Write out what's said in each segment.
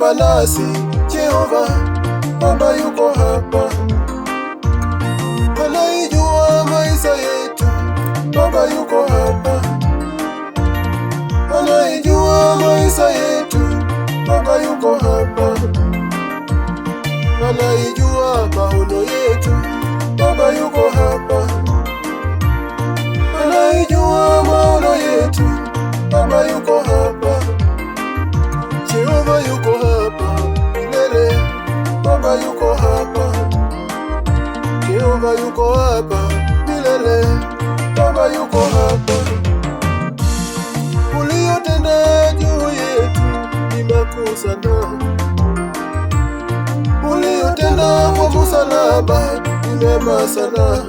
hapa nasi. Jehova Baba yuko hapa, anaijua maisha yetu. Baba yuko hapa, anaijua maisha yetu. Baba yuko hapa, anaijua maono yetu. Baba yuko hapa, anaijua maono yetu. Baba yuko hapa, Jehova yuko hapa milele. Baba yuko hapa, Jehova yuko hapa milele. Baba yuko hapa. Uliyotenda juu yetu ni makuu sana, uliyotenda kwa msalaba ni mema sana.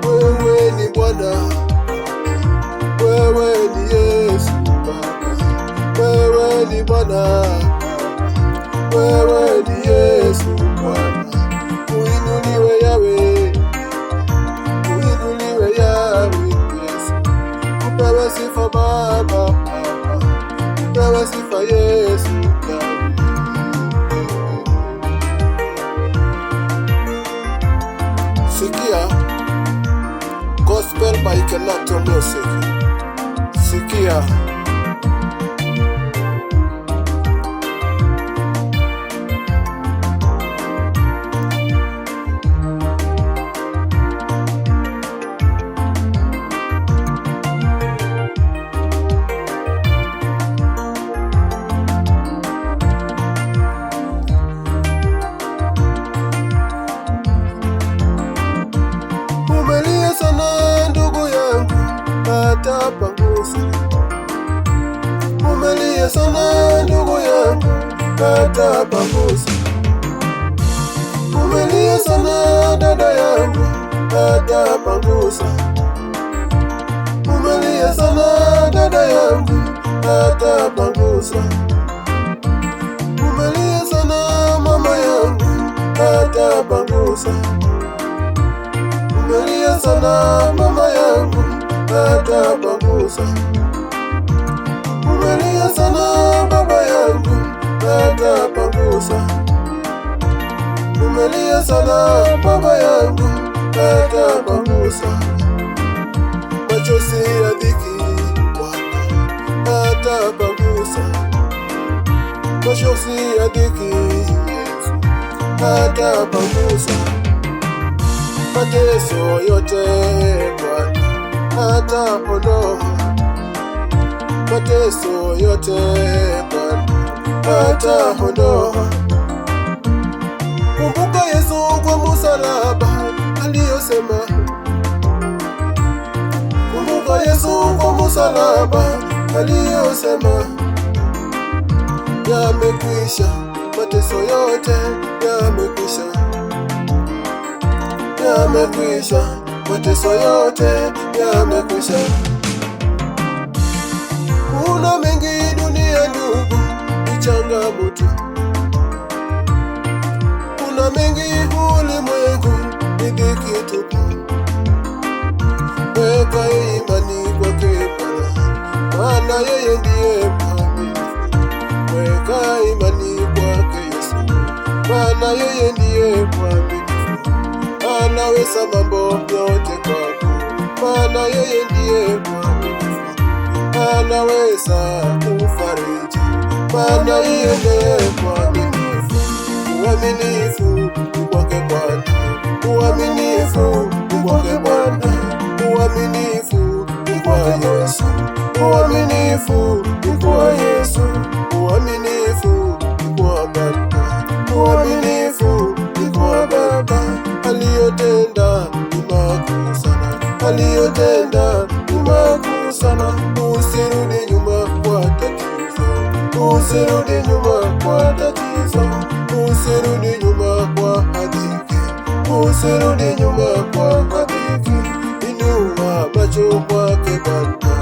Wewe ni Bwana, wewe ni Yesu Baba, wewe ni Bwana, wewe ni Yesu Bwana. Uinuliwe Yawe, uinuliwe Yawe Yesu. Upewe sifa Baba, upewe sifa Yesu Yawe. Sikia Gospel by Kenato Music. Sikia umelia sana ndugu yangu, hata pangusa. Umelia sana ndugu yangu, hata pangusa. Umelia sana dada yangu, hata pangusa. Umelia sana dada yangu, hata pangusa. Umelia sana mama yangu, hata pangusa. Umelia sana mama yangu, hata pangusa. Umelia sana baba yangu, hata pangusa. Umelia sana baba yangu, hata pangusa. Machozi ya dhiki Bwana, hata pangusa. Machozi ya dhiki Yesu, hata pangusa. Mateso yote Bwana, hata ondoa. Mateso yote Bwana, hata ondoa. Kumbuka Yesu kwa msalaba aliyosema. Kumbuka Yesu kwa msalaba aliyosema, yamekwisha, mateso yote yamekwisha. Yamekwisha, mateso yote yamekwisha. Kuna mengi dunia ndugu, ni changamoto. Kuna mengi ulimwengu, ni dhiki tupu. Weka imani kwake Bwana, maana yeye ndiye mwaminifu. Weka imani kwake Yesu, maana yeye ndiye mwaminifu. Anaweza mambo yote kwako, maana yeye ndiye mwaminifu. Anaweza kufariji, maana yeye ndiye mwaminifu. Uaminifu ni kwake Bwana, uaminifu ni kwake Bwana. Uaminifu ni kwa Yesu, uaminifu ni kwa Yesu. Uaminifu ni kwa Baba, uaminifu ni kwa Baba. Aliyotenda ni makuu sana, aliyotenda ni makuu sana. Usirudi nyuma kwa tatizo, usirudi nyuma kwa tatizo. Usirudi nyuma kwa hadithi, usirudi nyuma kwa hadithi. Inua macho kwake Baba,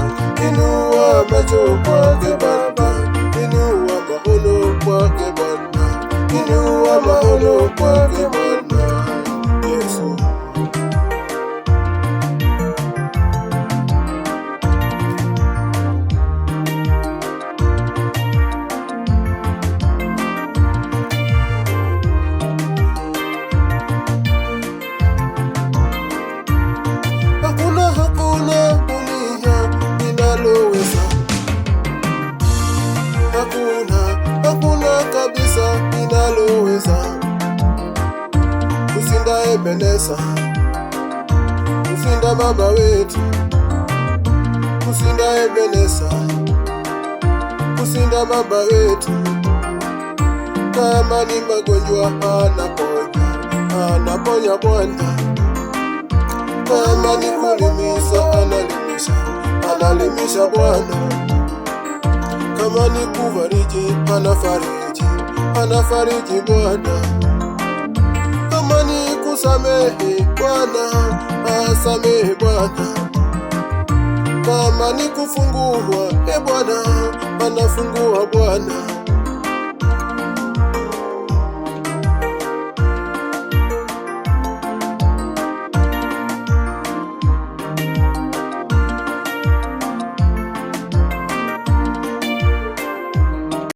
inua macho kwake Baba. Inua maono kwake Bwana, inua maono kwake Bwana. Yesu. hakuna kabisa inaloweza kushinda Ebeneza, kushinda baba wetu, kushinda Ebeneza, kushinda baba wetu. Kama ni magonjwa anaponya Bwana, kama ni kulimisha analimisha Bwana, kama ni kufariji anafariji Bwana, kama ni kusamehe Bwana asamehe Bwana, kama ni kufungua Bwana anafungua Bwana.